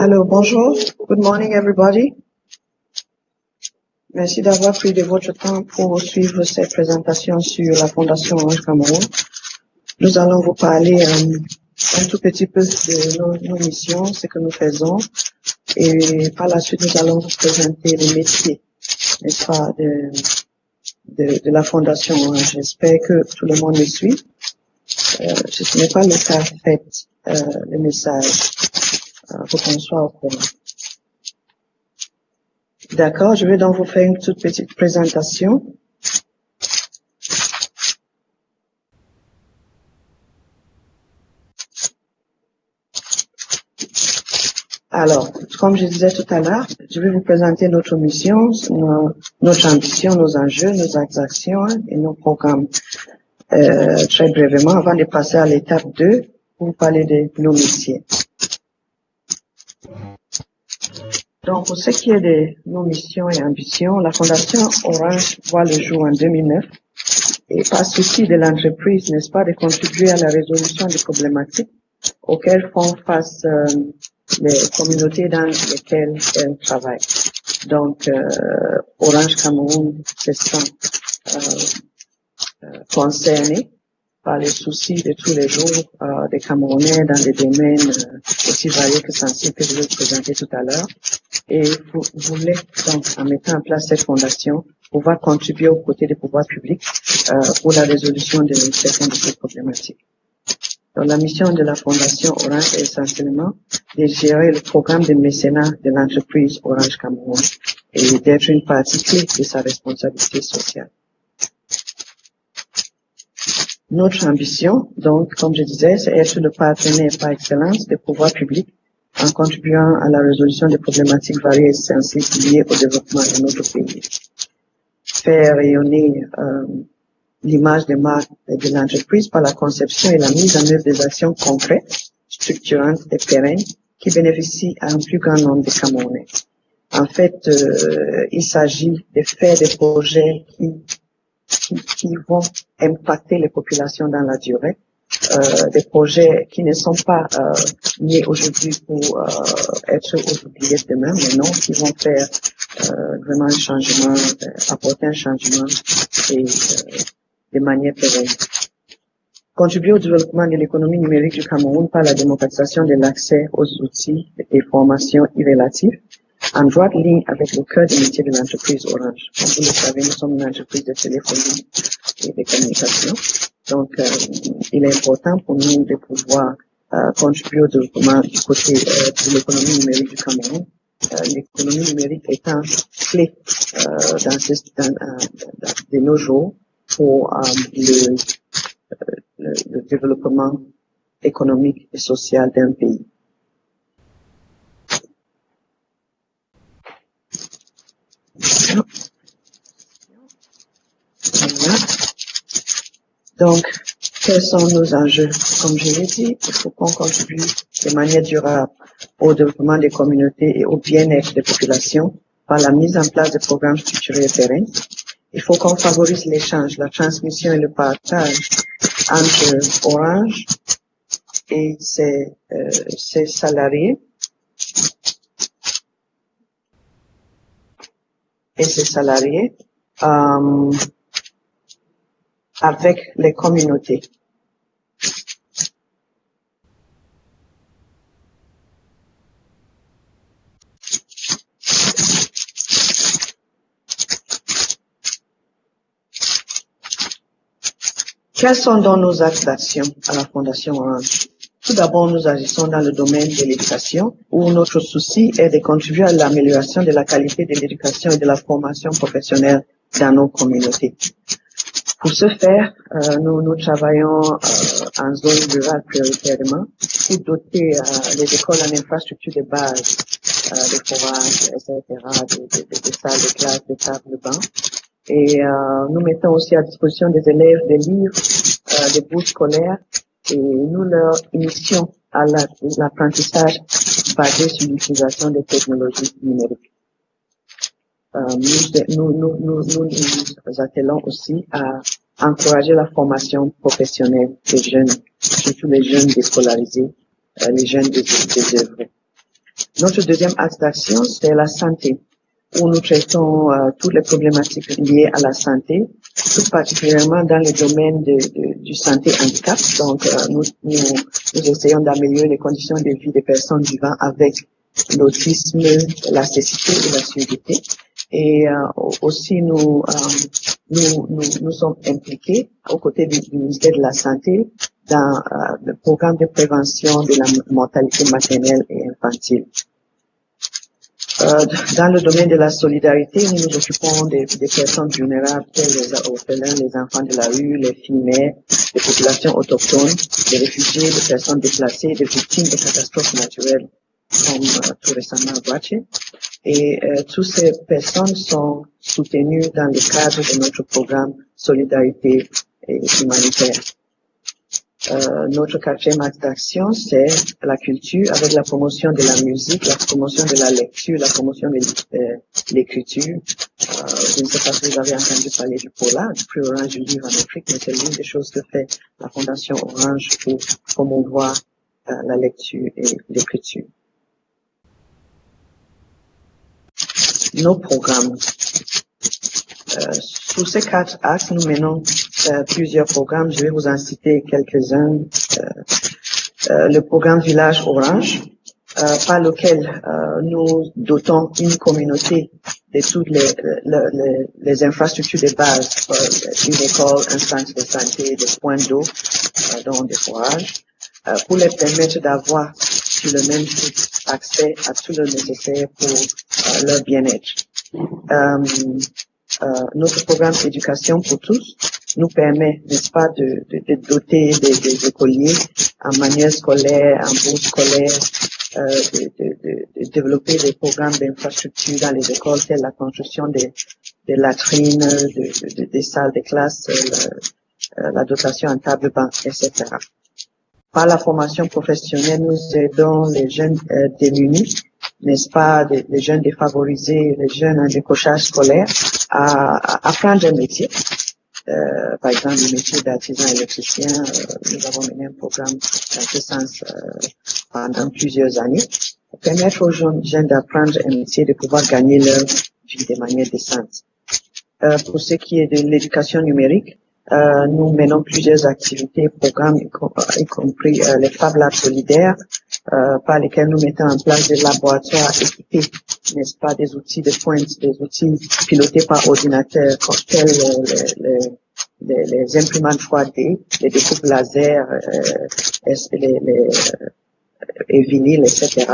Alors, bonjour. Good morning, everybody. Merci d'avoir pris de votre temps pour suivre cette présentation sur la Fondation Orange Cameroun. Nous allons vous parler un tout petit peu de nos missions, ce que nous faisons, et par la suite, nous allons vous présenter les métiers, n'est-ce pas, de la Fondation Orange. J'espère que tout le monde me suit. Si ce n'est pas le cas, faites le message pour qu'on soit au courant. D'accord, je vais donc vous faire une toute petite présentation. Alors, comme je disais tout à l'heure, je vais vous présenter notre mission, notre ambition, nos enjeux, nos actions et nos programmes. Très brièvement, avant de passer à l'étape 2, pour vous parler de nos métiers. Donc, pour ce qui est de nos missions et ambitions, la Fondation Orange voit le jour en 2009 et par souci de l'entreprise, n'est-ce pas, de contribuer à la résolution des problématiques auxquelles font face les communautés dans lesquelles elle travaille. Donc, Orange Cameroun se sent concerné par les soucis de tous les jours des Camerounais dans des domaines aussi variés que sensibles que je vais vous présenter tout à l'heure. Et vous voulez donc, en mettant en place cette fondation, pouvoir contribuer aux côtés des pouvoirs publics pour la résolution de certaines de ces problématiques. Donc, la mission de la Fondation Orange est essentiellement de gérer le programme de mécénat de l'entreprise Orange Cameroun et d'être une partie clé de sa responsabilité sociale. Notre ambition, donc, comme je disais, c'est être le partenaire par excellence des pouvoirs publics en contribuant à la résolution des problématiques variées et sensibles liées au développement de notre pays. Faire rayonner l'image de marque de l'entreprise par la conception et la mise en œuvre des actions concrètes, structurantes et pérennes qui bénéficient à un plus grand nombre de Camerounais. En fait, il s'agit de faire des projets qui vont impacter les populations dans la durée, des projets qui ne sont pas nés aujourd'hui pour être oubliés demain, mais non, qui vont faire vraiment un changement, apporter un changement et de manière pérenne. Contribuer au développement de l'économie numérique du Cameroun par la démocratisation de l'accès aux outils et formations relatives, en droite ligne avec le cœur des métiers de l'entreprise Orange. Comme vous le savez, nous sommes une entreprise de téléphonie et de communication. Donc, il est important pour nous de pouvoir contribuer au développement du côté de l'économie numérique du Cameroun. L'économie numérique étant clé de nos jours pour le développement économique et social d'un pays. Voilà. Donc, quels sont nos enjeux? Comme je l'ai dit, il faut qu'on contribue de manière durable au développement des communautés et au bien-être des populations par la mise en place de programmes structurés et pérennes. Il faut qu'on favorise l'échange, la transmission et le partage entre Orange et ses salariés avec les communautés. Quels sont donc nos axes d'action à la Fondation Orange? Tout d'abord, nous agissons dans le domaine de l'éducation, où notre souci est de contribuer à l'amélioration de la qualité de l'éducation et de la formation professionnelle dans nos communautés. Pour ce faire, nous travaillons en zone rurale prioritairement pour doter les écoles en infrastructure de base, des forages, etc., des salles de classe, des tables de banc. Et nous mettons aussi à disposition des élèves des livres, des bourses scolaires, et nous leur initions à l'apprentissage basé sur l'utilisation des technologies numériques. Nous attelons aussi à encourager la formation professionnelle des jeunes, surtout les jeunes déscolarisés, les jeunes désœuvrés. Notre deuxième axe d'action, c'est la santé, où nous traitons toutes les problématiques liées à la santé, tout particulièrement dans le domaine du santé handicap. Donc, nous essayons d'améliorer les conditions de vie des personnes vivant avec l'autisme, la cécité et la surdité. Et aussi, nous sommes impliqués aux côtés du ministère de la Santé dans le programme de prévention de la mortalité maternelle et infantile. Dans le domaine de la solidarité, nous nous occupons des personnes vulnérables, telles les orphelins, les enfants de la rue, les filles mères, les populations autochtones, les réfugiés, les personnes déplacées, des victimes de catastrophes naturelles, comme tout récemment Guaché. Et toutes ces personnes sont soutenues dans le cadre de notre programme Solidarité et Humanitaire. Notre quatrième axe d'action, c'est la culture avec la promotion de la musique, la promotion de la lecture, la promotion de l'écriture. Je ne sais pas si vous avez entendu parler du POLA, du prix Orange du livre en Afrique, mais c'est l'une des choses que fait la Fondation Orange pour promouvoir la lecture et l'écriture. Nos programmes. Sur ces quatre axes, nous menons plusieurs programmes. Je vais vous en citer quelques-uns. Le programme Village Orange, par lequel nous dotons une communauté de toutes les infrastructures de base, une école, un centre de santé, des points d'eau, dont des forages, pour les permettre d'avoir sur le même site accès à tout le nécessaire pour leur bien-être. Notre programme Éducation pour tous nous permet, n'est-ce pas, de doter des écoliers en manuel scolaire, en bourse scolaire, de développer des programmes d'infrastructure dans les écoles, telles la construction des latrines, des salles de classe, la dotation en table-banc, etc. Par la formation professionnelle, nous aidons les jeunes démunis, n'est-ce pas, les jeunes défavorisés, les jeunes en décrochage scolaire, à apprendre un métier. Par exemple, le métier d'artisan électricien, nous avons mené un programme dans ce sens pendant plusieurs années, pour permettre aux jeunes d'apprendre un métier, de pouvoir gagner leur vie de manière décente. Pour ce qui est de l'éducation numérique, nous menons plusieurs activités, programmes, y compris les Fab Labs solidaires, par lesquels nous mettons en place des laboratoires équipés, n'est-ce pas, des outils de pointe, des outils pilotés par ordinateur, tels les imprimantes 3D, les découpes laser, et vinyles, etc.,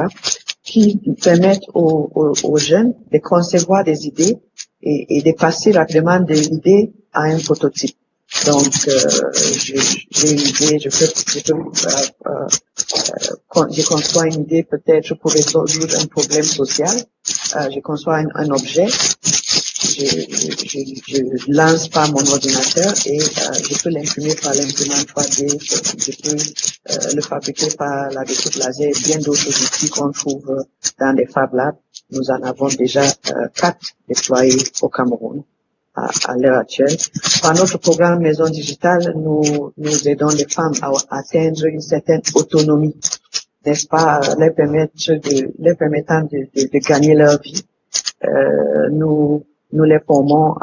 qui permettent aux jeunes de concevoir des idées et de passer rapidement de l'idée à un prototype. Donc, j'ai une idée, je conçois une idée peut-être pour résoudre un problème social. Je conçois un objet, je lance par mon ordinateur et je peux l'imprimer par l'imprimante 3D, je peux le fabriquer par la découpe laser et bien d'autres outils qu'on trouve dans les Fab Labs. Nous en avons déjà 4 déployés au Cameroun à l'heure actuelle. Par notre programme Maison Digitale, nous aidons les femmes à atteindre une certaine autonomie, n'est-ce pas, les permettant de gagner leur vie. Nous les formons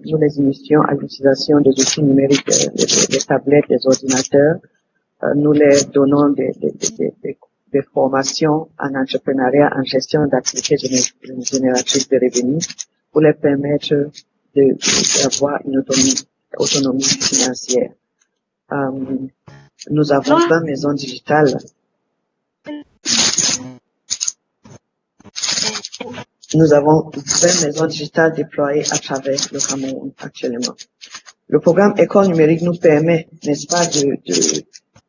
nous les initions à l'utilisation des outils numériques, des tablettes, des ordinateurs. Nous les donnons des formations en entrepreneuriat, en gestion d'activités génératrices de revenus pour les permettre d'avoir une autonomie financière. Nous avons 20 maisons digitales. Nous avons 20 maisons digitales déployées à travers le Cameroun actuellement. Le programme École numérique nous permet, n'est-ce pas,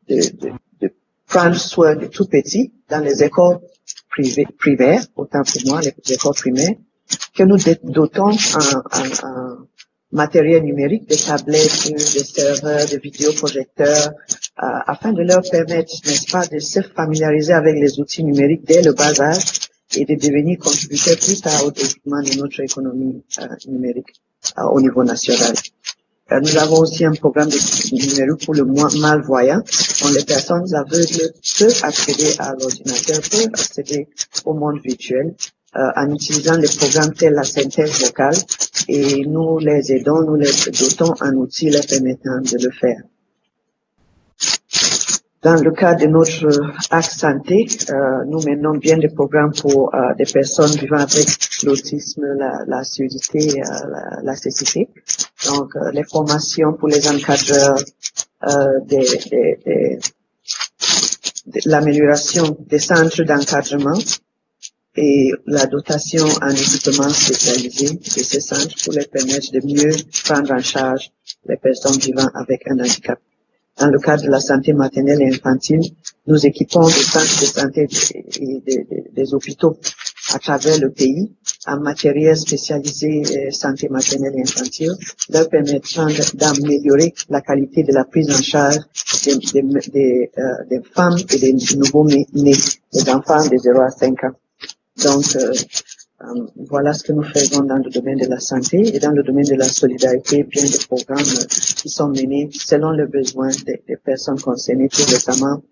de prendre soin de tout petits dans les écoles primaires, autant pour moi, les écoles primaires, que nous dotons en matériel numérique, des tablettes, des serveurs, des vidéoprojecteurs, afin de leur permettre, n'est-ce pas, de se familiariser avec les outils numériques dès le bas âge et de devenir contributeurs plus tard au développement de notre économie numérique au niveau national. Nous avons aussi un programme de numérique pour le malvoyant, dont les personnes aveugles peuvent accéder à l'ordinateur, peuvent accéder au monde virtuel, en utilisant les programmes tels la synthèse vocale, et nous les aidons, nous les dotons en outils leur permettant de le faire. Dans le cadre de notre axe santé, nous menons bien des programmes pour des personnes vivant avec l'autisme, la surdité, la cécité. Donc, les formations pour les encadreurs, l'amélioration des centres d'encadrement et la dotation en équipement spécialisé de ces centres pour les permettre de mieux prendre en charge les personnes vivant avec un handicap. Dans le cadre de la santé maternelle et infantile, nous équipons des centres de santé et des hôpitaux à travers le pays en matériel spécialisé santé maternelle et infantile, leur permettant d'améliorer la qualité de la prise en charge des femmes et des nouveaux-nés, des enfants de 0 à 5 ans. Donc, voilà ce que nous faisons dans le domaine de la santé et dans le domaine de la solidarité, bien des programmes qui sont menés selon le besoin des personnes concernées. Tout récemment,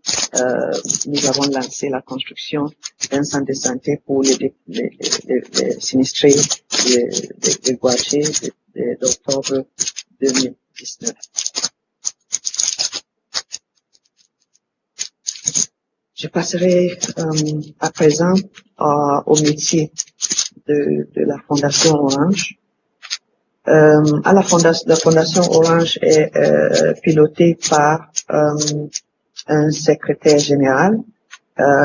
nous avons lancé la construction d'un centre de santé pour les sinistrés de Guaché d'octobre 2019. Je passerai à présent au métier de la Fondation Orange. La Fondation Orange est pilotée par un secrétaire général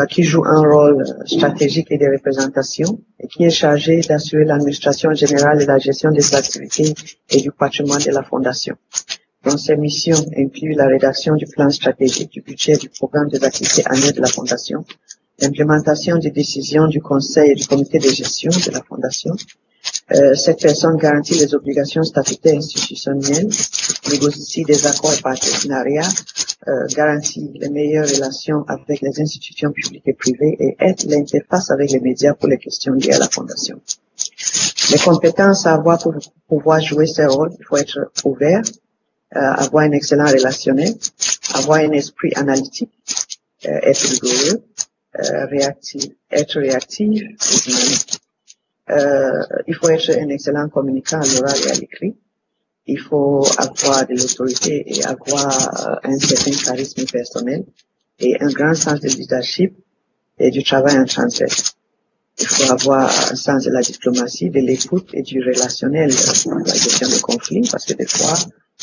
qui joue un rôle stratégique et de représentation et qui est chargé d'assurer l'administration générale et la gestion des activités et du patrimoine de la Fondation. Donc, ces missions incluent la rédaction du plan stratégique, du budget, du programme des activités annuelles de la Fondation, l'implémentation des décisions du Conseil et du Comité de gestion de la Fondation. Cette personne garantit les obligations statutaires institutionnelles, négocie des accords et partenariats, garantit les meilleures relations avec les institutions publiques et privées et aide l'interface avec les médias pour les questions liées à la Fondation. Les compétences à avoir pour pouvoir jouer ce rôle, il faut être ouvert, avoir un excellent relationnel, avoir un esprit analytique, être rigoureux, être réactif et dynamique. Il faut être un excellent communicant à l'oral et à l'écrit. Il faut avoir de l'autorité et avoir un certain charisme personnel et un grand sens de leadership et du travail en transverse. Il faut avoir un sens de la diplomatie, de l'écoute et du relationnel, la gestion des conflits, parce que des fois,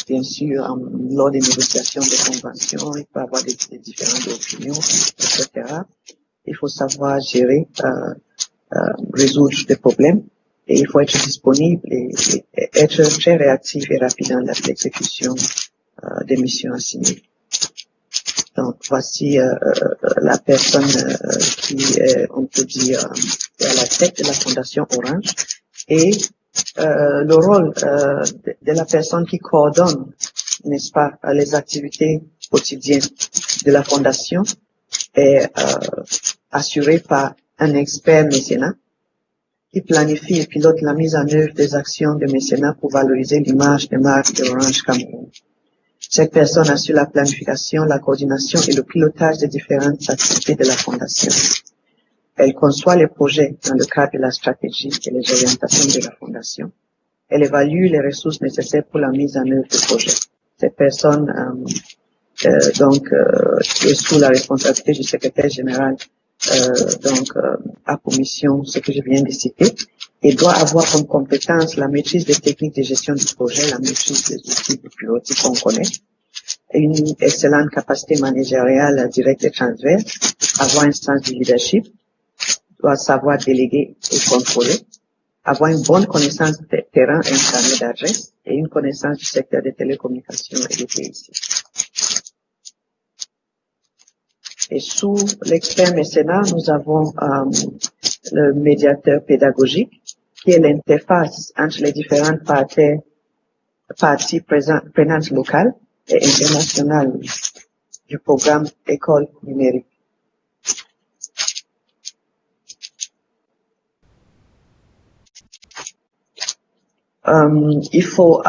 bien sûr, lors des négociations des conventions, il peut y avoir des différentes opinions, etc. Il faut savoir gérer, résoudre des problèmes, et il faut être disponible et être très réactif et rapide dans l'exécution des missions assignées. Donc, voici la personne qui est, on peut dire, à la tête de la Fondation Orange, et le rôle de la personne qui coordonne, n'est-ce pas, les activités quotidiennes de la Fondation est assuré par un expert mécénat qui planifie et pilote la mise en œuvre des actions de mécénat pour valoriser l'image des marques de Orange Cameroun. Cette personne assure la planification, la coordination et le pilotage des différentes activités de la Fondation. Elle conçoit les projets dans le cadre de la stratégie et les orientations de la Fondation. Elle évalue les ressources nécessaires pour la mise en œuvre du projet. Cette personne, est sous la responsabilité du secrétaire général, a pour mission ce que je viens de citer, et doit avoir comme compétence la maîtrise des techniques de gestion du projet, la maîtrise des outils de pilotis qu'on connaît, une excellente capacité managériale directe et transverse, avoir un sens du leadership, doit savoir déléguer et contrôler, avoir une bonne connaissance des terrains et un carnet d'adresse et une connaissance du secteur des télécommunications et des TIC. Et sous l'expert mécénat, nous avons le médiateur pédagogique, qui est l'interface entre les différentes parties prenantes locales et internationales du programme École numérique. Il faut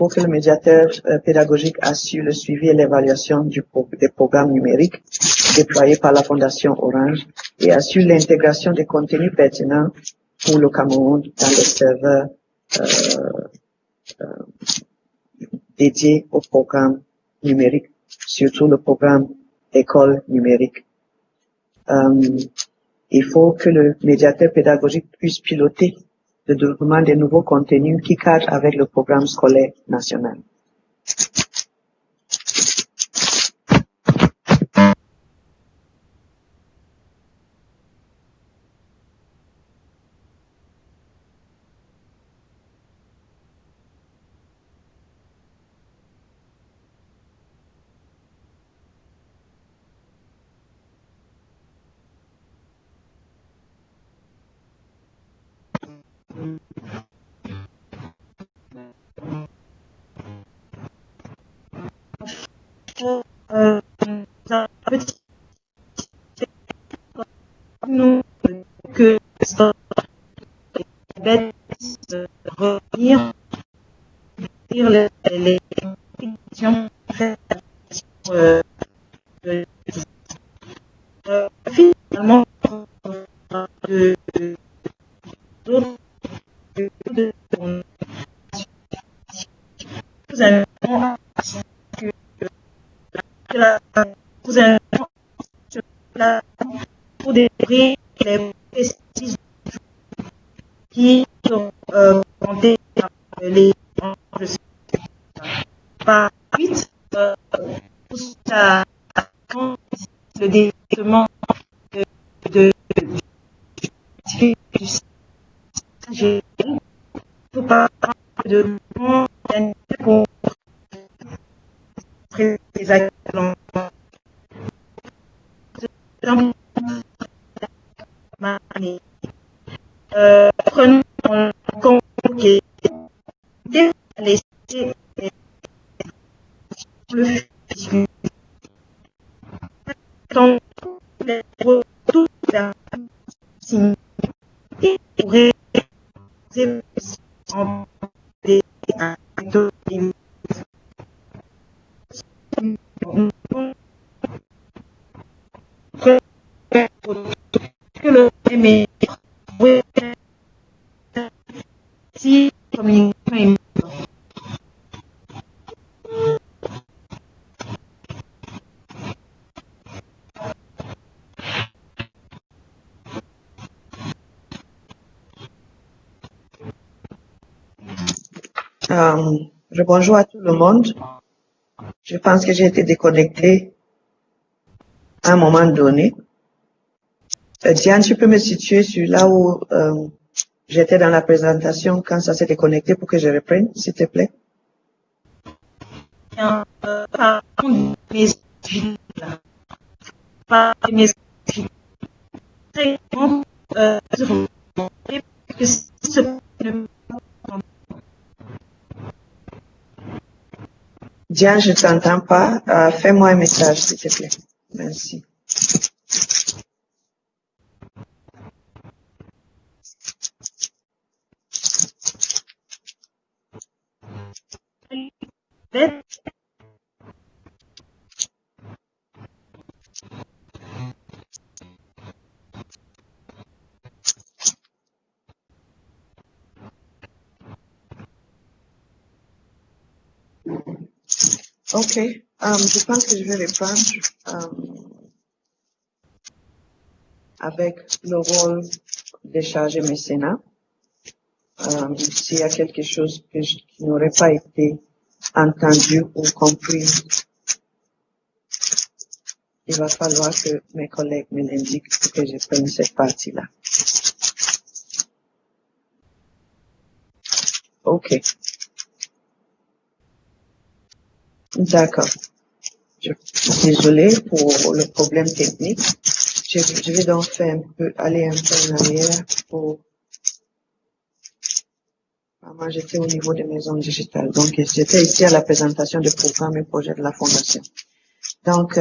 que le médiateur pédagogique assure le suivi et l'évaluation des programmes numériques déployés par la Fondation Orange et assure l'intégration des contenus pertinents pour le Cameroun dans les serveurs dédiés au programme numérique, surtout le programme École numérique. Il faut que le médiateur pédagogique puisse piloter le développement des nouveaux contenus qui cadrent avec le programme scolaire national. Nous que ça bête revenir sur les questions finalement de nous allons pour découvrir les précisions qui sont comptées dans les par suite le développement de je faut pas de pour les actions prenons en compte que laisser le futur quand les retours d'un signe pourraient en des que le mais si communication Bonjour à tout le monde. Je pense que j'ai été déconnectée à un moment donné. Diane, tu peux me situer sur là où j'étais dans la présentation quand ça s'est déconnecté pour que je reprenne, s'il te plaît? Diane, je t'entends pas. Fais-moi un message, s'il te plaît. Merci. Ok, je pense que je vais reprendre avec le rôle de chargé mécénat. S'il y a quelque chose qui n'aurait pas été entendu ou compris, il va falloir que mes collègues me l'indiquent pour que je prenne cette partie-là. OK. D'accord. Désolé pour le problème technique. Je vais donc aller un peu en arrière pour, moi j'étais au niveau des maisons digitales. Donc j'étais ici à la présentation du programme et projet de la Fondation. Donc,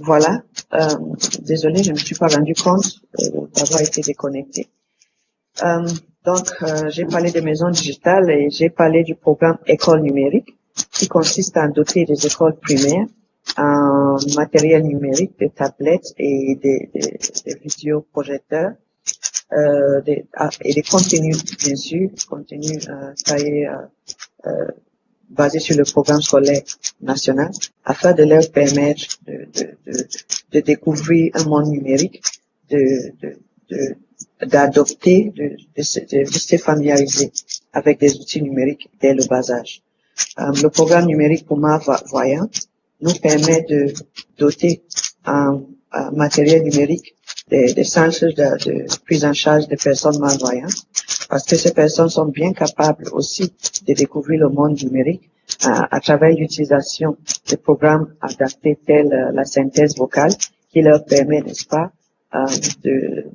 voilà. Désolé, je ne me suis pas rendu compte d'avoir été déconnecté. J'ai parlé des maisons digitales et j'ai parlé du programme École numérique qui consiste à doter des écoles primaires en matériel numérique, des tablettes et des vidéoprojecteurs et des contenus, bien sûr, contenus taillés basés sur le programme scolaire national afin de leur permettre de découvrir un monde numérique, d'adopter, de se familiariser avec des outils numériques dès le bas âge. Le programme numérique pour malvoyants nous permet de doter en matériel numérique des centres de prise en charge des personnes malvoyantes, parce que ces personnes sont bien capables aussi de découvrir le monde numérique à travers l'utilisation de programmes adaptés tels la synthèse vocale qui leur permet, n'est-ce pas,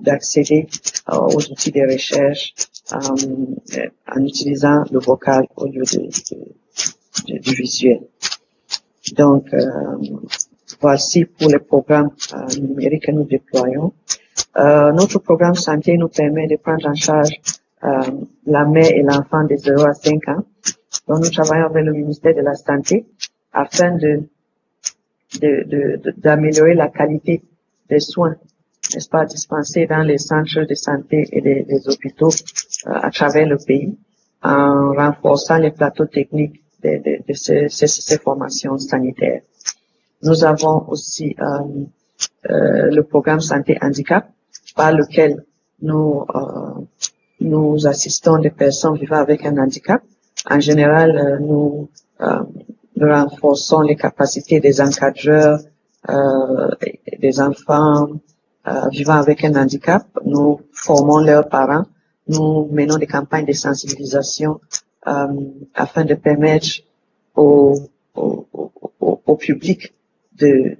d'accéder aux outils de recherche en utilisant le vocal au lieu du visuel. Donc, voici pour les programmes numériques que nous déployons. Notre programme santé nous permet de prendre en charge la mère et l'enfant de 0 à 5 ans. Donc, nous travaillons avec le ministère de la Santé afin d'améliorer la qualité des soins, n'est-ce pas, dispensés dans les centres de santé et les hôpitaux à travers le pays, en renforçant les plateaux techniques de ces formations sanitaires. Nous avons aussi le programme santé handicap par lequel nous assistons des personnes vivant avec un handicap. En général, nous renforçons les capacités des encadreurs, des enfants vivant avec un handicap. Nous formons leurs parents. Nous menons des campagnes de sensibilisation afin de permettre au public de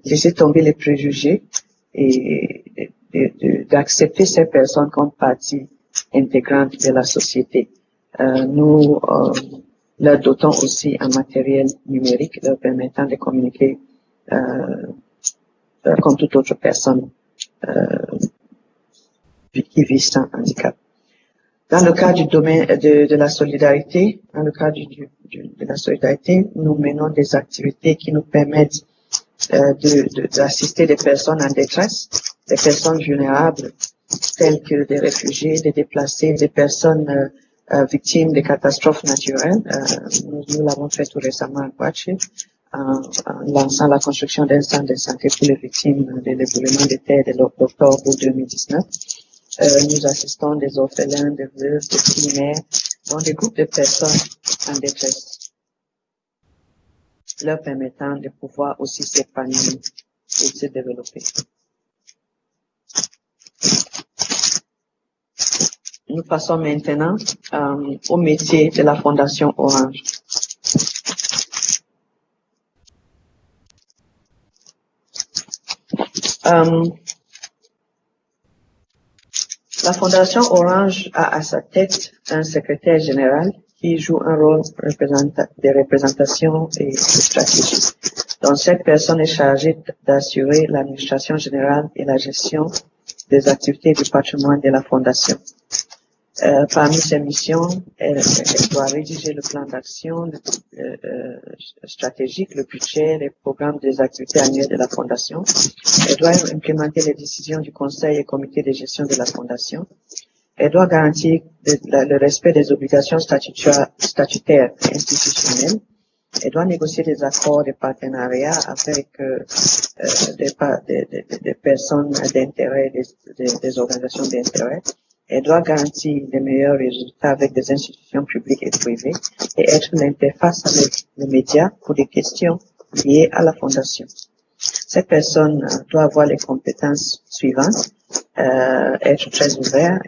laisser tomber les préjugés et d'accepter ces personnes comme partie intégrante de la société. Nous leur dotons aussi un matériel numérique leur permettant de communiquer comme toute autre personne qui vit sans handicap. Dans le cadre du domaine de la solidarité, nous menons des activités qui nous permettent d'assister des personnes en détresse, des personnes vulnérables, telles que des réfugiés, des déplacés, des personnes victimes de catastrophes naturelles. Nous l'avons fait tout récemment à Guachi, en lançant la construction d'un centre de santé pour les victimes de l'éboulement de terre de l'octobre 2019. Nous assistons des orphelins, des veuves, des primaires, dans des groupes de personnes en détresse, leur permettant de pouvoir aussi s'épanouir et se développer. Nous passons maintenant au métier de la Fondation Orange. La Fondation Orange a à sa tête un secrétaire général qui joue un rôle de représentation et de stratégie. Donc, cette personne est chargée d'assurer l'administration générale et la gestion des activités du patrimoine de la Fondation. Parmi ses missions, elle doit rédiger le plan d'action stratégique, le budget, les programmes des activités annuelles de la Fondation. Elle doit implémenter les décisions du Conseil et Comité de gestion de la Fondation. Elle doit garantir le respect des obligations statutaires et institutionnelles. Elle doit négocier des accords de partenariat avec des personnes d'intérêt, des organisations d'intérêt. Elle doit garantir les meilleurs résultats avec des institutions publiques et privées et être l'interface avec les médias pour des questions liées à la Fondation. Cette personne doit avoir les compétences suivantes, être très ouvert,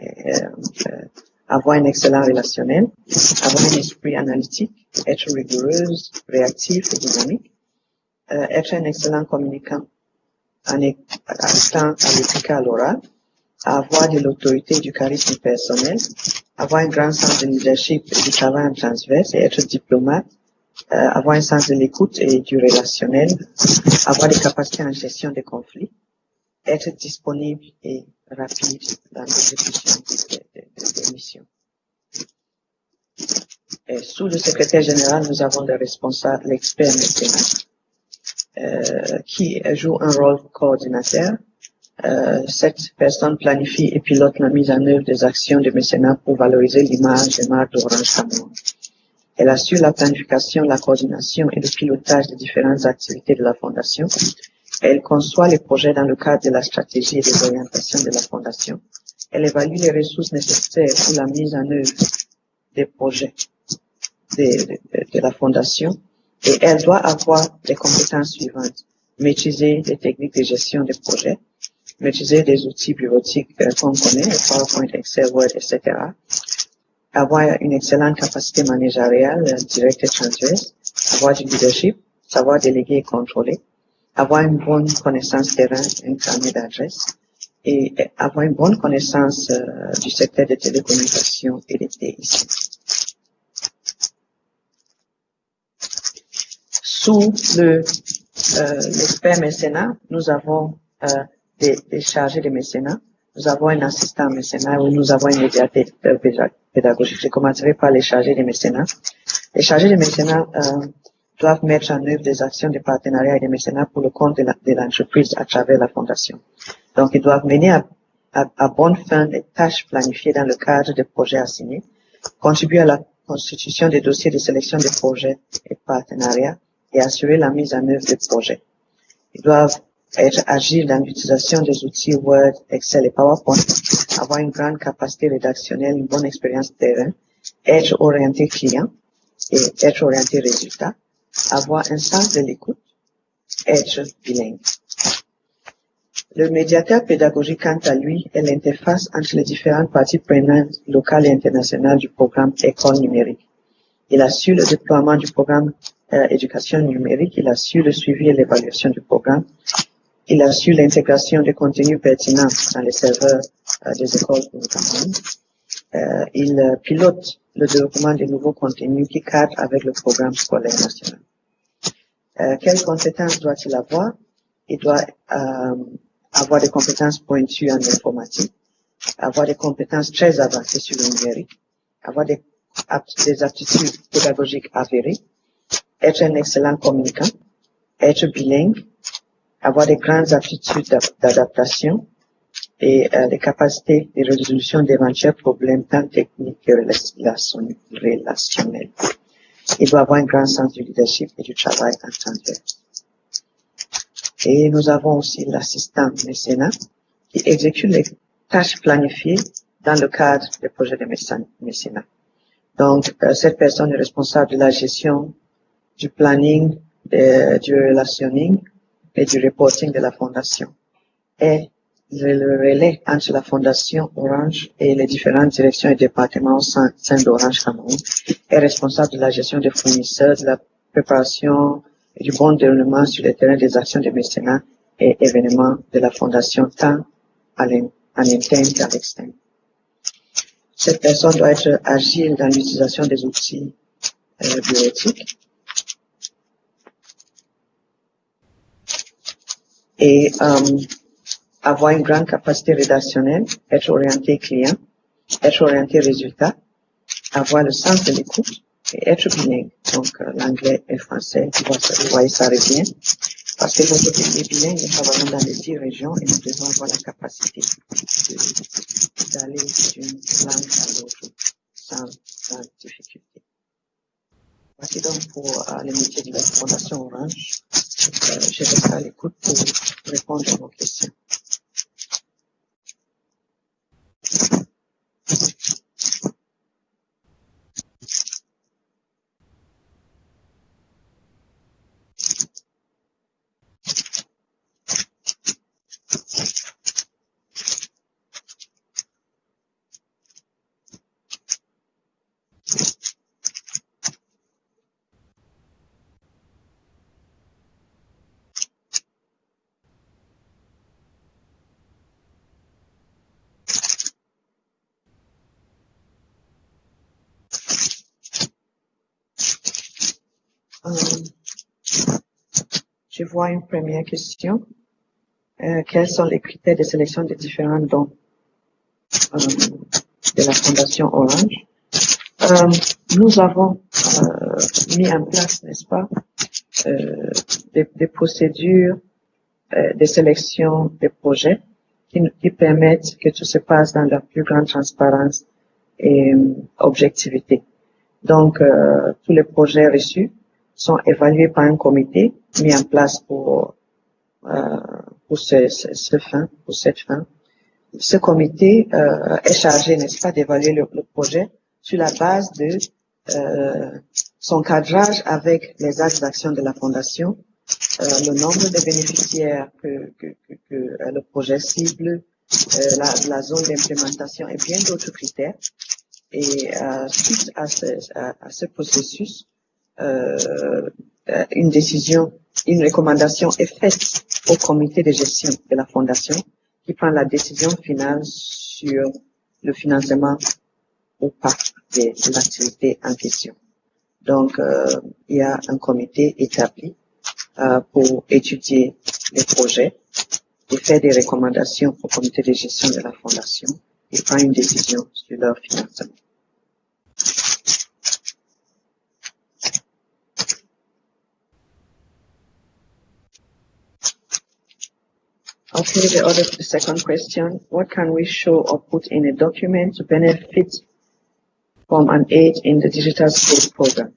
avoir un excellent relationnel, avoir un esprit analytique, être rigoureuse, réactif et dynamique, être un excellent communicant en étant à l'écrit à l'oral, avoir de l'autorité et du charisme personnel, avoir un grand sens de leadership et du travail en transverse et être diplomate, avoir un sens de l'écoute et du relationnel, avoir des capacités en gestion des conflits, être disponible et rapide dans l'exécution des missions. Et sous le secrétaire général, nous avons le responsable, l'expert mécénat, qui joue un rôle coordinateur. Cette personne planifie et pilote la mise en œuvre des actions de mécénat pour valoriser l'image des marques d'Orange Cameroun. Elle assure la planification, la coordination et le pilotage des différentes activités de la Fondation. Elle conçoit les projets dans le cadre de la stratégie et des orientations de la Fondation. Elle évalue les ressources nécessaires pour la mise en œuvre des projets de la Fondation. Et elle doit avoir les compétences suivantes. Maîtriser les techniques de gestion des projets, maîtriser des outils bureautiques qu'on connaît, PowerPoint, Excel, Word, etc. Avoir une excellente capacité managériale, directe et transverse, avoir du leadership, savoir déléguer et contrôler, avoir une bonne connaissance terrain, un carnet d'adresse, et avoir une bonne connaissance du secteur des télécommunications et des TIC. Sous l'expert mécénat, nous avons des chargés de mécénat, nous avons un assistant mécénat où nous avons un médiateur pédagogique. Je commencerai par les chargés de mécénat. Les chargés de mécénat doivent mettre en œuvre des actions de partenariat et de mécénat pour le compte de l'entreprise à travers la fondation. Donc, ils doivent mener à bonne fin les tâches planifiées dans le cadre des projets assignés, contribuer à la constitution des dossiers de sélection des projets et partenariats et assurer la mise en œuvre des projets. Ils doivent être agiles dans l'utilisation des outils Word, Excel et PowerPoint, avoir une grande capacité rédactionnelle, une bonne expérience terrain, être orienté client et être orienté résultat, avoir un sens de l'écoute, être bilingue. Le médiateur pédagogique, quant à lui, est l'interface entre les différentes parties prenantes locales et internationales du programme École numérique. Il assure le déploiement du programme éducation numérique, il assure le suivi et l'évaluation du programme, il assure l'intégration des contenus pertinents dans les serveurs des écoles du Cameroun. Il pilote le développement de nouveaux contenus qui cadrent avec le programme scolaire national. Quelles compétences doit-il avoir? Il doit avoir des compétences pointues en informatique, avoir des compétences très avancées sur le numérique, avoir des aptitudes pédagogiques avérées, être un excellent communicant, être bilingue, avoir des grandes aptitudes d'adaptation et des capacités de résolution d'éventuels problèmes tant techniques que relationnels. Il doit avoir un grand sens du leadership et du travail en transverse. Et nous avons aussi l'assistant mécénat qui exécute les tâches planifiées dans le cadre des projets de mécénat. Donc, cette personne est responsable de la gestion du planning, du relationning et du reporting de la fondation. Et le relais entre la fondation Orange et les différentes directions et départements au sein d'Orange Cameroun est responsable de la gestion des fournisseurs, de la préparation et du bon déroulement sur le terrain des actions de mécénat et événements de la fondation tant en interne qu'à l'externe. Cette personne doit être agile dans l'utilisation des outils bureautiques et avoir une grande capacité rédactionnelle, être orienté client, être orienté résultat, avoir le sens de l'écoute et être bilingue. Donc, l'anglais et le français, vous voyez, ça revient. Parce que notre pays est bilingue, nous travaillons dans les 10 régions et nous devons avoir la capacité d'aller d'une langue à l'autre sans difficulté. Voici donc pour les métiers de la Fondation Orange. Je reste à l'écoute pour répondre à vos questions. Je vois une première question. Quels sont les critères de sélection des différents dons de la Fondation Orange? Nous avons mis en place, n'est-ce pas, des procédures de sélection des projets qui permettent que tout se passe dans la plus grande transparence et objectivité. Donc, tous les projets reçus sont évalués par un comité mis en place pour cette fin. Ce comité est chargé, n'est-ce pas, d'évaluer le projet sur la base de son cadrage avec les axes d'action de la Fondation, le nombre de bénéficiaires que le projet cible, la zone d'implémentation et bien d'autres critères. Et suite à ce processus, une recommandation est faite au comité de gestion de la Fondation qui prend la décision finale sur le financement ou pas de l'activité en question. Donc, il y a un comité établi pour étudier les projets et faire des recommandations au comité de gestion de la Fondation et prendre une décision sur leur financement. Okay, the second question, what can we show or put in a document to benefit from an aid in the digital skills program?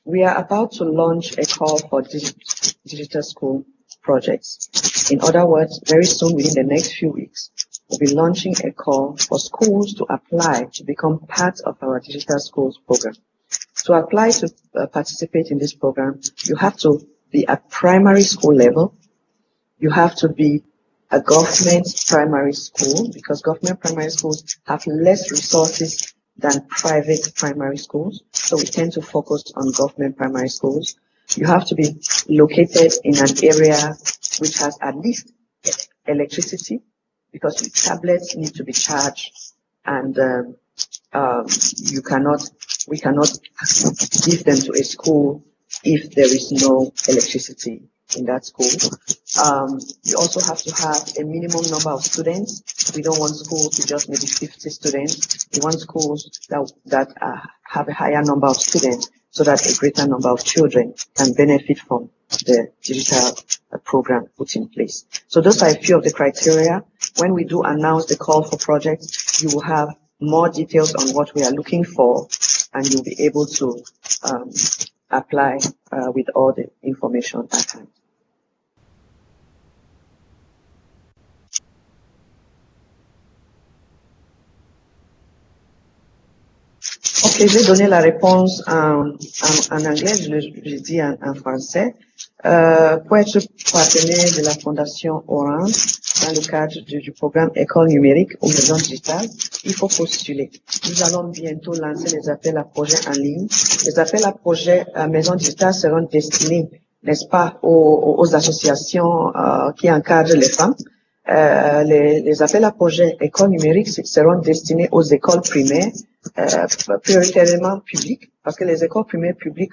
We are about to launch a call for digital school projects. In other words, very soon, within the next few weeks, we'll be launching a call for schools to apply to become part of our digital schools program. To apply to participate in this program, you have to be at primary school level. You have to be a government primary school because government primary schools have less resources than private primary schools. So we tend to focus on government primary schools. You have to be located in an area which has at least electricity because your tablets need to be charged and we cannot give them to a school if there is no electricity in that school. You also have to have a minimum number of students. We don't want schools with just maybe 50 students. We want schools that have a higher number of students so that a greater number of children can benefit from the digital program put in place. So those are a few of the criteria. When we do announce the call for projects, you will have more details on what we are looking for and you'll be able to apply with all the information at hand. Ok, je vais donner la réponse en anglais, je l'ai dit en français. Pour être partenaire de la Fondation Orange, dans le cadre du programme École numérique ou Maison digitale, il faut postuler. Nous allons bientôt lancer les appels à projets en ligne. Les appels à projets Maison digitale seront destinés, n'est-ce pas, aux associations qui encadrent les femmes. Les appels à projets École numérique seront destinés aux écoles primaires, prioritairement publiques, parce que les écoles primaires publiques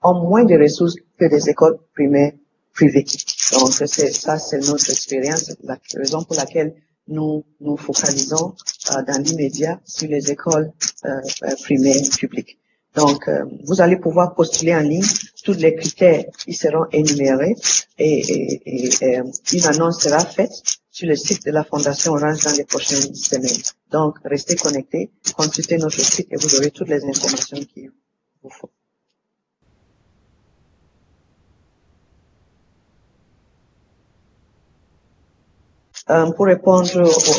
ont moins de ressources que les écoles primaires privées. Donc, c'est notre expérience, la raison pour laquelle nous nous focalisons dans l'immédiat sur les écoles primaires publiques. Donc, vous allez pouvoir postuler en ligne. Tous les critères, ils seront énumérés et une annonce sera faite sur le site de la Fondation Orange dans les prochaines semaines. Donc, restez connectés, consultez notre site et vous aurez toutes les informations qu'il vous faut. Pour répondre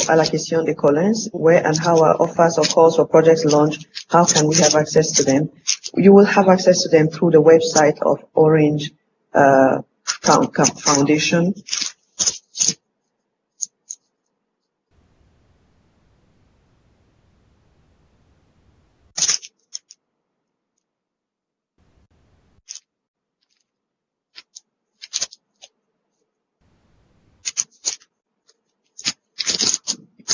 à la question de Collins, where and how our offers or calls for projects launch, how can we have access to them? You will have access to them through the website of Orange Foundation.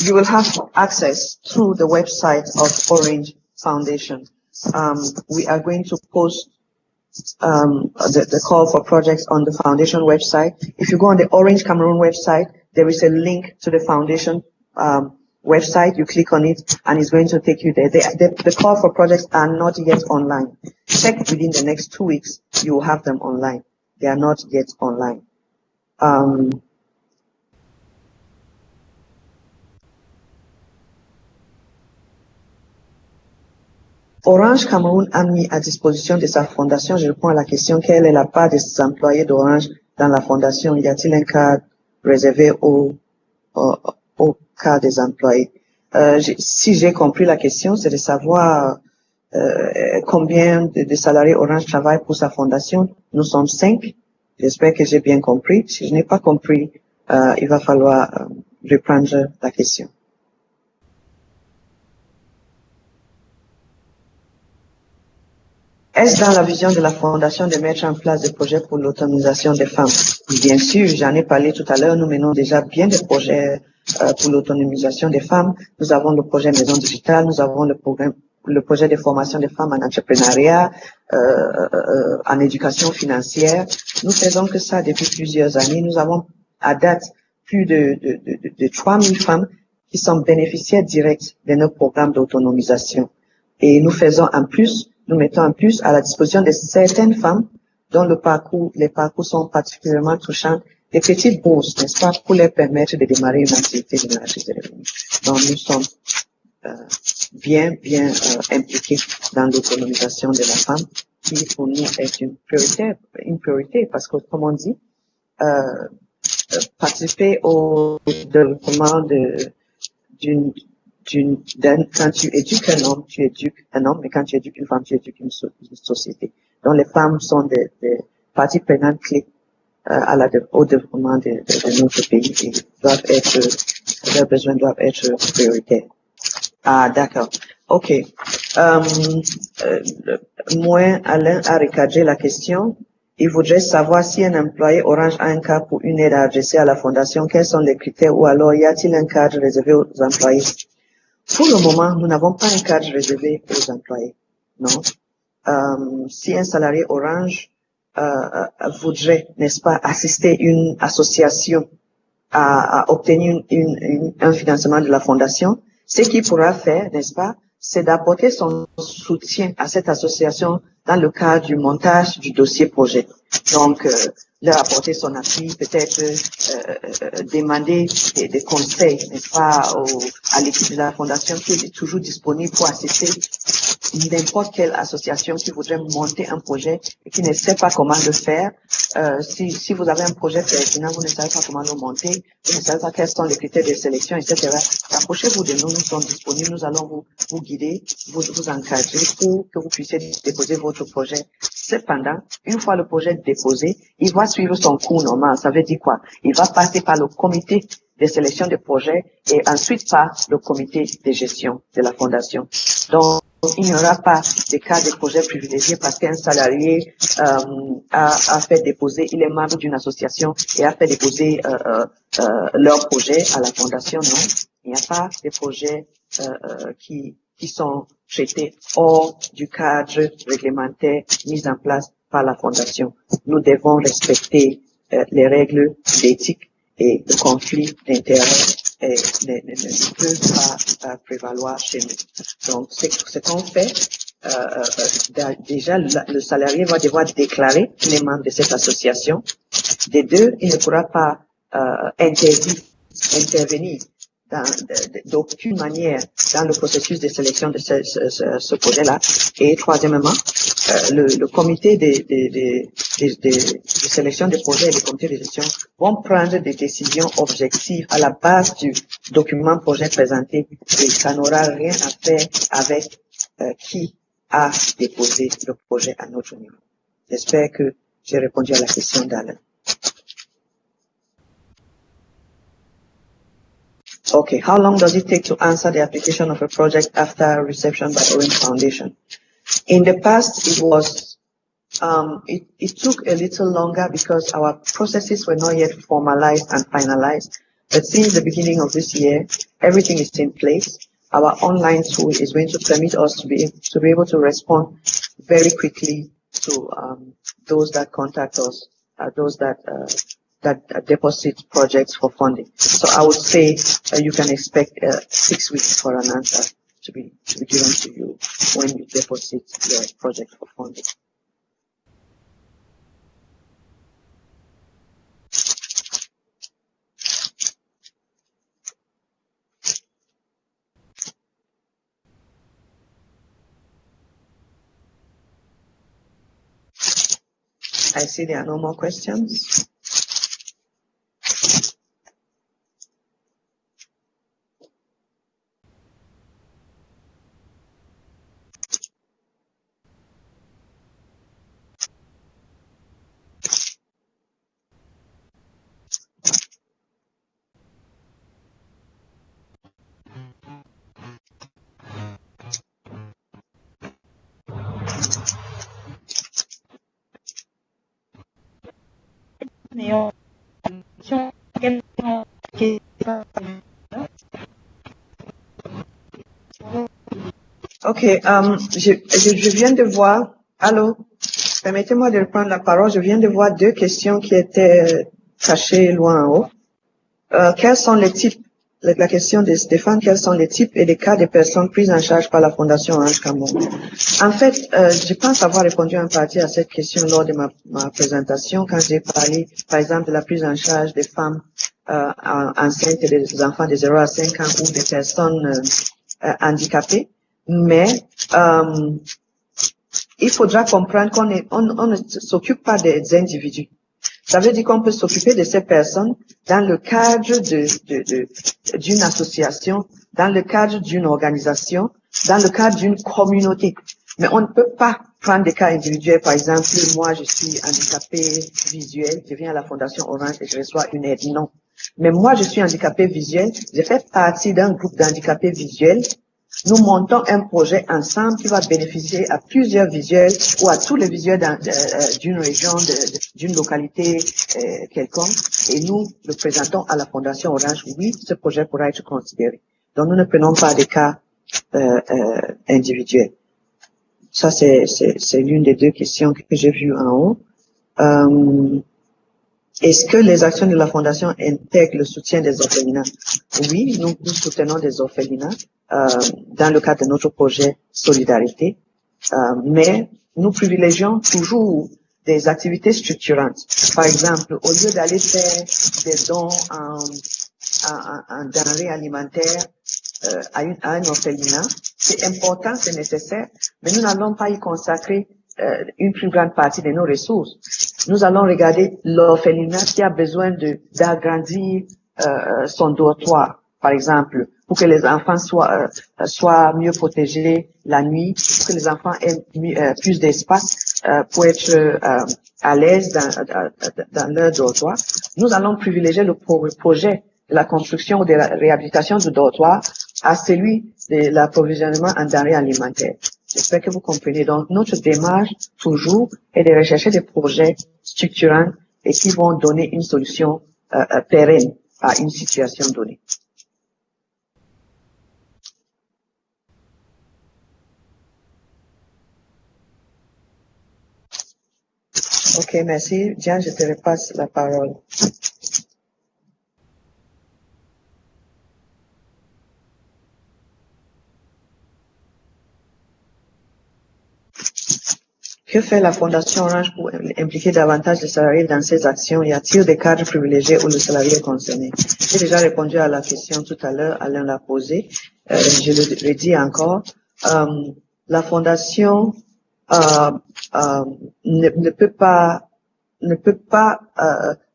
You will have access through the website of Orange Foundation. We are going to post the call for projects on the foundation website. If you go on the Orange Cameroon website, there is a link to the foundation website. You click on it and it's going to take you there. The call for projects are not yet online. Check within the next 2 weeks, you will have them online. They are not yet online. Orange Cameroun a mis à disposition de sa fondation, je réponds à la question, quelle est la part des employés d'Orange dans la fondation? Y a-t-il un cadre réservé au cas des employés? Si j'ai compris la question, c'est de savoir combien de salariés Orange travaillent pour sa fondation. Nous sommes 5. J'espère que j'ai bien compris. Si je n'ai pas compris, il va falloir reprendre la question. Est-ce dans la vision de la Fondation de mettre en place des projets pour l'autonomisation des femmes? Bien sûr, j'en ai parlé tout à l'heure, nous menons déjà bien des projets pour l'autonomisation des femmes. Nous avons le projet Maison Digitale, nous avons le projet de formation des femmes en entrepreneuriat, en éducation financière. Nous faisons que ça depuis plusieurs années. Nous avons à date plus de 3000 femmes qui sont bénéficiaires directs de nos programmes d'autonomisation. Et nous faisons en plus, nous mettons en plus à la disposition de certaines femmes dont les parcours sont particulièrement touchants, des petites bourses, n'est-ce pas, pour leur permettre de démarrer une activité génératrice de revenus. Donc nous sommes bien impliqués dans l'autonomisation de la femme, qui pour nous est une priorité parce que, comme on dit, participer au développement quand tu éduques un homme, tu éduques un homme, mais quand tu éduques une femme, tu éduques une société. Donc les femmes sont des parties prenantes clés au développement de notre pays et leurs besoins doivent être prioritaires. Ah, d'accord. OK. Moi, Alain a recadré la question. Il voudrait savoir si un employé Orange a un cas pour une aide à adresser à la fondation, quels sont les critères ou alors y a-t-il un cadre réservé aux employés? Pour le moment, nous n'avons pas un cadre réservé aux employés, non. Si un salarié Orange voudrait, n'est-ce pas, assister une association à obtenir un financement de la fondation, ce qu'il pourra faire, n'est-ce pas, c'est d'apporter son soutien à cette association dans le cadre du montage du dossier projet. Donc, leur apporter son appui, peut-être demander des conseils, n'est-ce pas, à l'équipe de la fondation qui est toujours disponible pour assister n'importe quelle association qui voudrait monter un projet et qui ne sait pas comment le faire. Si vous avez un projet pertinent, vous ne savez pas comment le monter, vous ne savez pas quels sont les critères de sélection, etc. Approchez-vous de nous, nous sommes disponibles, nous allons vous guider, vous encadrer pour que vous puissiez déposer votre projet. Cependant, une fois le projet déposé, il va suivre son cours normal. Ça veut dire quoi? Il va passer par le comité de sélection de projets et ensuite par le comité de gestion de la fondation. Donc, il n'y aura pas de cas de projet privilégié parce qu'un salarié a fait déposer, il est membre d'une association et a fait déposer leur projet à la fondation. Non, il n'y a pas de projets qui sont traités hors du cadre réglementaire mis en place par la fondation. Nous devons respecter les règles d'éthique et de conflit d'intérêts ne peuvent pas prévaloir chez nous. Donc, ce qu'on fait, déjà, le salarié va devoir déclarer qu'il est membre de cette association. Des deux, il ne pourra pas intervenir d'aucune manière dans le processus de sélection de ce projet-là. Et troisièmement, le comité de sélection des projets et le comité de gestion vont prendre des décisions objectives à la base du document projet présenté et ça n'aura rien à faire avec qui a déposé le projet à notre niveau. J'espère que j'ai répondu à la question d'Alain. Okay, how long does it take to answer the application of a project after reception by Orange Foundation? In the past, it was, it took a little longer because our processes were not yet formalized and finalized. But since the beginning of this year, everything is in place. Our online tool is going to permit us to be able to respond very quickly to those that contact us, those that deposit projects for funding. So I would say you can expect 6 weeks for an answer to be given to you when you deposit your project for funding. I see there are no more questions. Ok, je viens de voir, allô, permettez-moi de reprendre la parole, je viens de voir 2 questions qui étaient cachées loin en haut. Quels sont les types, la question de Stéphane, quels sont les types et les cas de personnes prises en charge par la Fondation Orange Cameroun? En fait, je pense avoir répondu en partie à cette question lors de ma présentation quand j'ai parlé, par exemple, de la prise en charge des femmes enceintes et des enfants de 0 à 5 ans ou des personnes handicapées. Mais il faudra comprendre qu'on ne s'occupe pas des individus. Ça veut dire qu'on peut s'occuper de ces personnes dans le cadre d'une association, dans le cadre d'une organisation, dans le cadre d'une communauté. Mais on ne peut pas prendre des cas individuels. Par exemple, moi, je suis handicapé visuel, je viens à la Fondation Orange et je reçois une aide. Non. Mais moi, je suis handicapé visuel, je fais partie d'un groupe d'handicapés visuels. Nous montons un projet ensemble qui va bénéficier à plusieurs visuels ou à tous les visuels d'une région, d'une localité quelconque. Et nous le présentons à la Fondation Orange. Oui, ce projet pourra être considéré. Donc, nous ne prenons pas des cas individuels. Ça, c'est l'une des 2 questions que j'ai vues en haut. Est-ce que les actions de la Fondation intègrent le soutien des orphelinats? Oui, nous soutenons des orphelinats dans le cadre de notre projet Solidarité, mais nous privilégions toujours des activités structurantes. Par exemple, au lieu d'aller faire des dons en denrées alimentaires à un orphelinat, c'est important, c'est nécessaire, mais nous n'allons pas y consacrer une plus grande partie de nos ressources. Nous allons regarder l'orphelinat qui a besoin d'agrandir son dortoir, par exemple, pour que les enfants soient mieux protégés la nuit, pour que les enfants aient plus d'espace pour être à l'aise dans leur dortoir. Nous allons privilégier le projet de la construction ou de la réhabilitation du dortoir à celui de l'approvisionnement en denrées alimentaires. J'espère que vous comprenez. Donc, notre démarche, toujours, est de rechercher des projets structurants et qui vont donner une solution pérenne à une situation donnée. Ok, merci. Diane, je te repasse la parole. Que fait la Fondation Orange pour impliquer davantage les salariés dans ses actions? Y a-t-il des cadres privilégiés où le salarié est concerné? J'ai déjà répondu à la question tout à l'heure, Alain l'a posée. Je le redis encore. La Fondation ne peut pas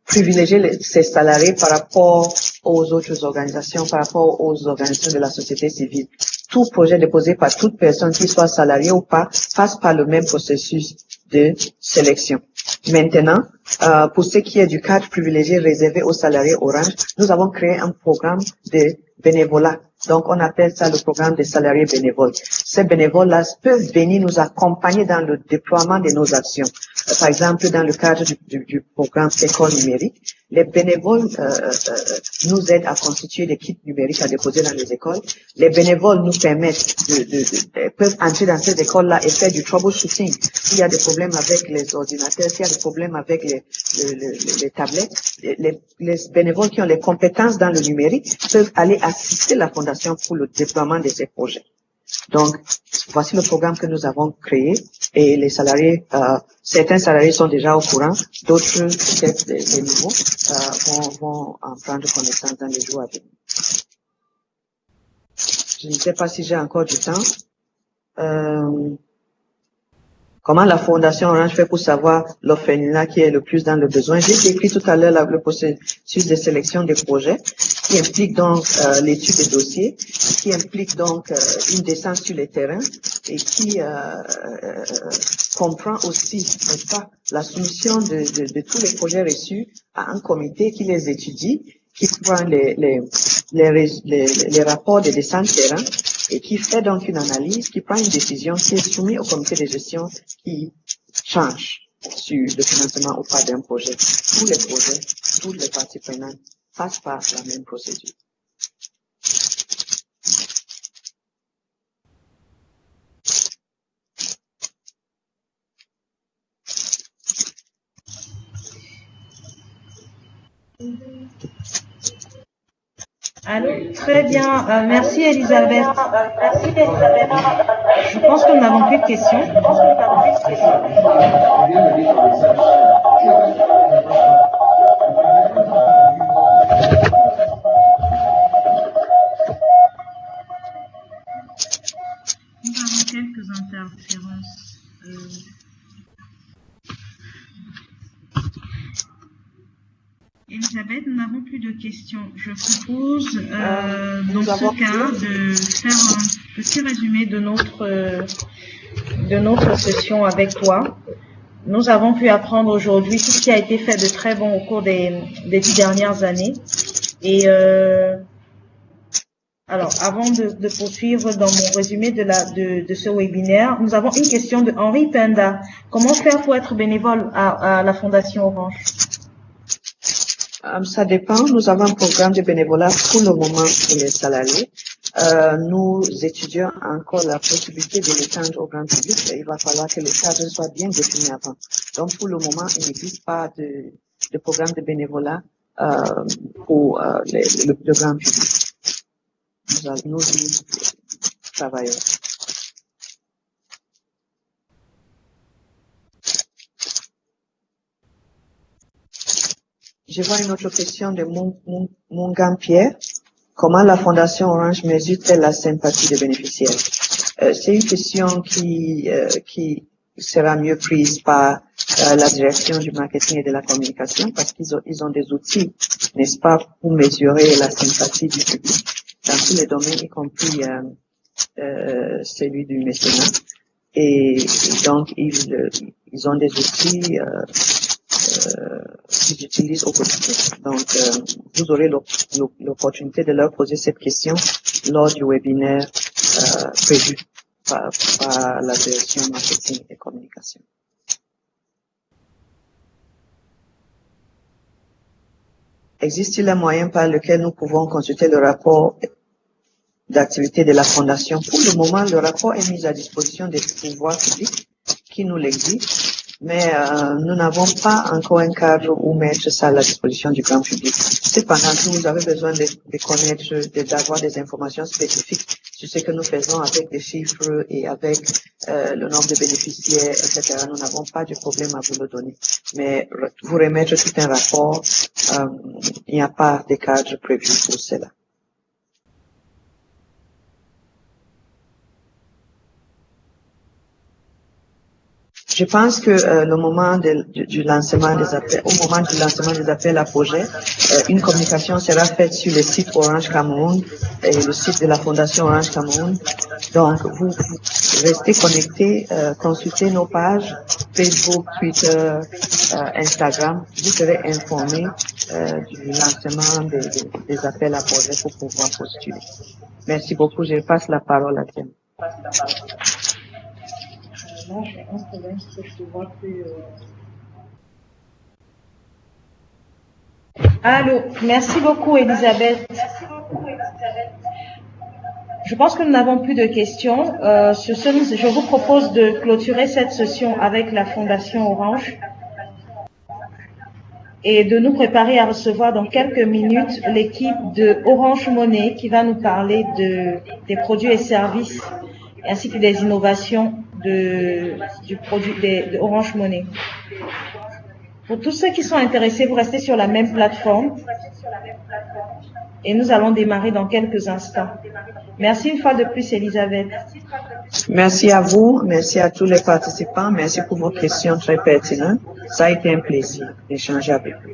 privilégier ses salariés par rapport aux autres organisations, par rapport aux organisations de la société civile. Tout projet déposé par toute personne, qu'il soit salarié ou pas, passe par le même processus de sélection. Maintenant, pour ce qui est du cadre privilégié réservé aux salariés Orange, nous avons créé un programme de bénévolat. Donc, on appelle ça le programme des salariés bénévoles. Ces bénévoles-là peuvent venir nous accompagner dans le déploiement de nos actions. par exemple, dans le cadre du programme École numérique, les bénévoles nous aident à constituer des kits numériques à déposer dans les écoles. Les bénévoles nous permettent peuvent entrer dans ces écoles-là et faire du troubleshooting. S'il y a des problèmes avec les ordinateurs, s'il y a des problèmes avec les tablettes, les bénévoles qui ont les compétences dans le numérique peuvent aller assister la Fondation pour le déploiement de ces projets. Donc, voici le programme que nous avons créé et les salariés, certains salariés sont déjà au courant, d'autres, peut-être des nouveaux, vont en prendre connaissance dans les jours à venir. Je ne sais pas si j'ai encore du temps. Comment la Fondation Orange fait pour savoir l'orphelinat qui est le plus dans le besoin? J'ai décrit tout à l'heure le processus de sélection des projets qui implique donc l'étude des dossiers, qui implique donc une descente sur les terrains et qui comprend aussi, n'est-ce pas, la soumission de tous les projets reçus à un comité qui les étudie, qui prend les rapports de descente terrain et qui fait donc une analyse, qui prend une décision, qui est soumise au comité de gestion qui change sur le financement ou pas d'un projet. Tous les projets, toutes les parties prenantes passent par la même procédure. Allô, très bien. Merci Elisabeth. Je pense que nous n'avons plus de questions. Nous avons quelques interférences. Elisabeth, nous n'avons plus de questions. Je propose, dans ce cas, de faire un petit résumé de notre session avec toi. Nous avons pu apprendre aujourd'hui tout ce qui a été fait de très bon au cours des 10 dernières années. Et alors, avant de poursuivre dans mon résumé de ce webinaire, nous avons une question de Henri Penda. Comment faire pour être bénévole à la Fondation Orange? Ça dépend. Nous avons un programme de bénévolat pour le moment pour les salariés. Nous étudions encore la possibilité de l'étendre au grand public. Il va falloir que le cadre soit bien défini avant. Donc, pour le moment, il n'existe pas de programme de bénévolat pour le grand public. Nous y travaillons. Je vois une autre question de Mungan Pierre. Comment la Fondation Orange mesure-t-elle la sympathie des bénéficiaires? C'est une question qui sera mieux prise par la direction du marketing et de la communication parce qu'ils ont des outils, n'est-ce pas, pour mesurer la sympathie du public dans tous les domaines, y compris celui du mécénat. Et donc, ils ont des outils qu'ils utilisent au quotidien. Donc, vous aurez l'opportunité de leur poser cette question lors du webinaire prévu par la direction marketing et communication. Existe-t-il un moyen par lequel nous pouvons consulter le rapport d'activité de la Fondation? Pour le moment, le rapport est mis à disposition des pouvoirs publics qui nous l'exigent. Mais nous n'avons pas encore un cadre où mettre ça à la disposition du grand public. Cependant, si vous avez besoin de connaître, d'avoir des informations spécifiques sur ce que nous faisons avec des chiffres et avec le nombre de bénéficiaires, etc., nous n'avons pas de problème à vous le donner. Mais vous remettre tout un rapport, il n'y a pas de cadre prévu pour cela. Je pense que le moment du lancement des appels, au moment du lancement des appels à projets, une communication sera faite sur le site Orange Cameroun et le site de la Fondation Orange Cameroun. Donc, vous restez connectés, consultez nos pages Facebook, Twitter, Instagram. Vous serez informés du lancement des appels à projets pour pouvoir postuler. Merci beaucoup. Je passe la parole à Thierry. Là, j'ai un problème, c'est que je ne vois plus. Allô, merci beaucoup Elisabeth. Je pense que nous n'avons plus de questions. Sur ce, je vous propose de clôturer cette session avec la Fondation Orange et de nous préparer à recevoir dans quelques minutes l'équipe de Orange Money qui va nous parler des produits et services ainsi que des innovations du produit de Orange Money. Pour tous ceux qui sont intéressés, vous restez sur la même plateforme et nous allons démarrer dans quelques instants. Merci une fois de plus, Elisabeth. Merci à vous, merci à tous les participants, merci pour vos questions très pertinentes. Ça a été un plaisir d'échanger avec vous.